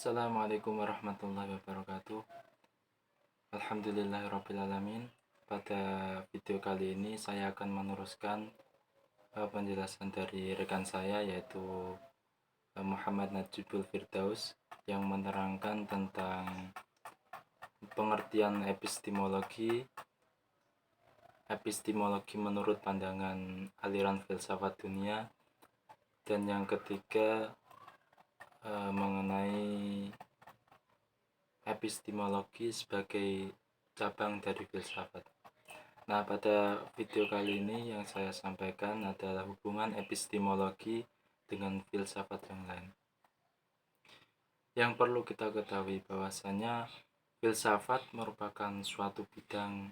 Assalamualaikum warahmatullahi wabarakatuh. Alhamdulillahirrabbilalamin. Pada video kali ini saya akan meneruskan penjelasan dari rekan saya, yaitu Muhammad Najibul Firdaus, yang menerangkan tentang pengertian epistemologi menurut pandangan aliran filsafat dunia, dan yang ketiga mengenai epistemologi sebagai cabang dari filsafat. Nah, pada video kali ini yang saya sampaikan adalah hubungan epistemologi dengan filsafat yang lain. Yang perlu kita ketahui bahwasanya filsafat merupakan suatu bidang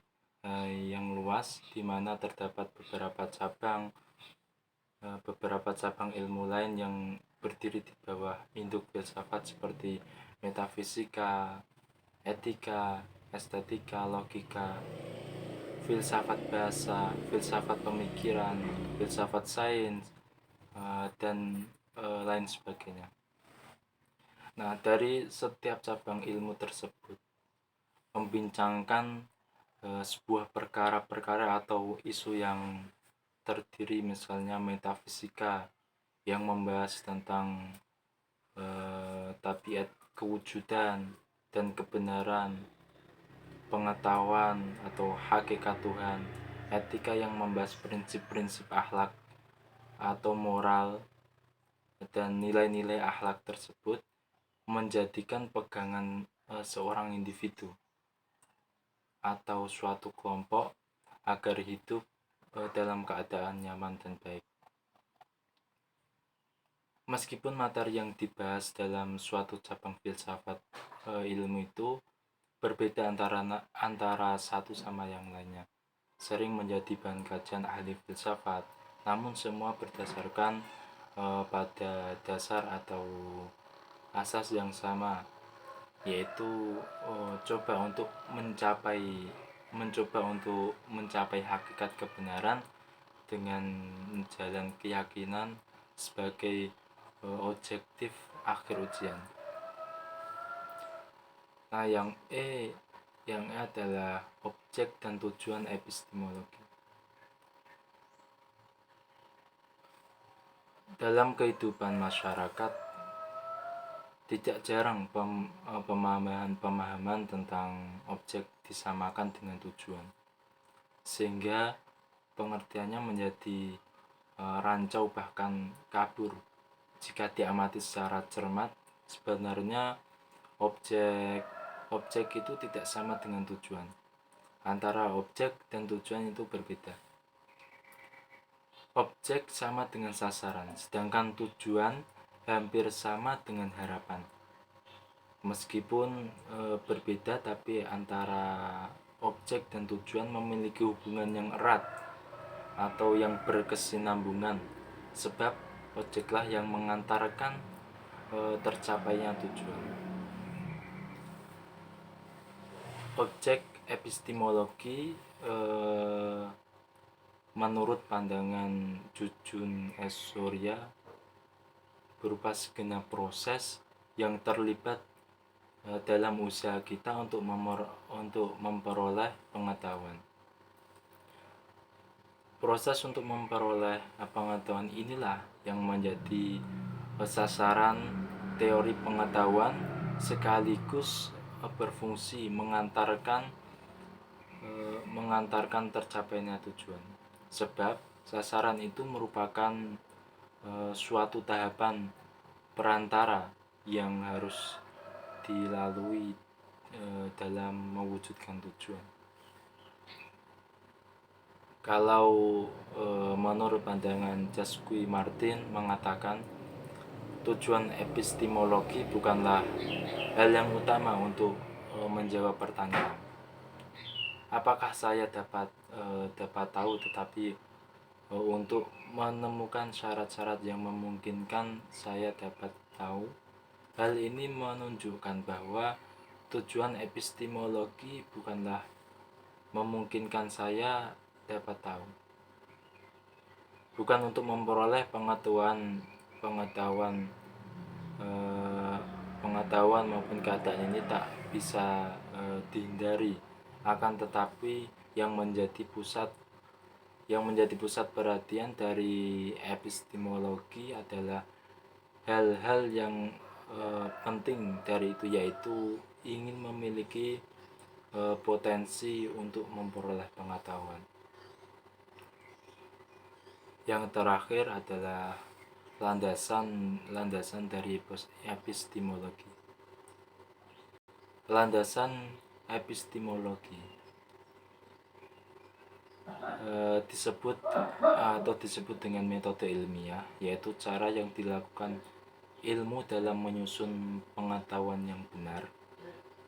yang luas, di mana terdapat beberapa cabang ilmu lain yang berdiri di bawah induk filsafat, seperti metafisika, etika, estetika, logika, filsafat bahasa, filsafat pemikiran, filsafat sains, dan lain sebagainya. Nah, dari setiap cabang ilmu tersebut membincangkan sebuah perkara-perkara atau isu yang terdiri, misalnya metafisika yang membahas tentang tabiat kewujudan dan kebenaran, pengetahuan atau hakikat Tuhan, etika yang membahas prinsip-prinsip akhlak atau moral dan nilai-nilai akhlak tersebut, menjadikan pegangan seorang individu atau suatu kelompok agar hidup dalam keadaan nyaman dan baik. Meskipun materi yang dibahas dalam suatu cabang filsafat ilmu itu berbeda antara satu sama yang lainnya, sering menjadi bahan kajian ahli filsafat, namun semua berdasarkan pada dasar atau asas yang sama, yaitu mencoba untuk mencapai hakikat kebenaran dengan jalan keyakinan sebagai objektif akhir ujian. Nah, yang E adalah objek dan tujuan epistemologi. Dalam kehidupan masyarakat, tidak jarang pemahaman tentang objek disamakan dengan tujuan, sehingga pengertiannya menjadi rancau bahkan kabur. Jika diamati secara cermat, sebenarnya objek itu tidak sama dengan tujuan. Antara objek dan tujuan itu berbeda. Objek sama dengan sasaran, sedangkan tujuan hampir sama dengan harapan. Meskipun berbeda, tapi antara objek dan tujuan memiliki hubungan yang erat atau yang berkesinambungan, sebab objeklah yang mengantarkan tercapainya tujuan. Objek epistemologi menurut pandangan Jujun S. Surya berupa segenap proses yang terlibat dalam usaha kita untuk memperoleh pengetahuan. Proses untuk memperoleh pengetahuan inilah yang menjadi sasaran teori pengetahuan, sekaligus berfungsi mengantarkan tercapainya tujuan. Sebab sasaran itu merupakan suatu tahapan perantara yang harus dilalui dalam mewujudkan tujuan. Kalau menurut pandangan Chasqui Martin mengatakan, tujuan epistemologi bukanlah hal yang utama untuk menjawab pertanyaan apakah saya dapat tahu, tetapi untuk menemukan syarat-syarat yang memungkinkan saya dapat tahu. Hal ini menunjukkan bahwa tujuan epistemologi bukanlah memungkinkan saya dapat tahu, bukan untuk memperoleh pengetahuan pengetahuan maupun keadaan ini tak bisa dihindari. Akan tetapi yang menjadi pusat perhatian dari epistemologi adalah hal-hal yang penting dari itu, yaitu ingin memiliki potensi untuk memperoleh pengetahuan. Yang terakhir adalah landasan dari epistemologi. Landasan epistemologi disebut dengan metode ilmiah, yaitu cara yang dilakukan ilmu dalam menyusun pengetahuan yang benar.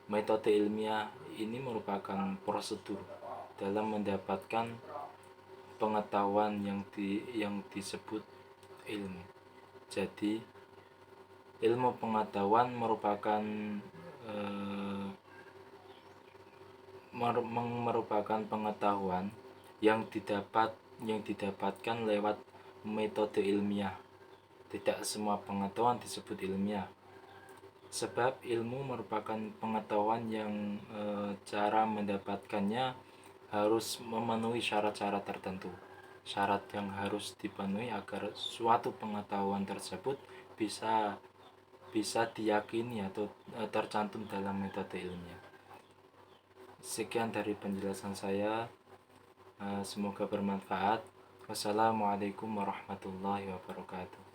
Metode ilmiah ini merupakan prosedur dalam mendapatkan pengetahuan yang disebut ilmu. Jadi ilmu pengetahuan merupakan pengetahuan yang didapatkan lewat metode ilmiah. Tidak semua pengetahuan disebut ilmiah, sebab ilmu merupakan pengetahuan yang cara mendapatkannya harus memenuhi syarat-syarat tertentu. Syarat yang harus dipenuhi agar suatu pengetahuan tersebut bisa diyakini atau tercantum dalam metode ilmiah. Sekian dari penjelasan saya, semoga bermanfaat. Wassalamualaikum warahmatullahi wabarakatuh.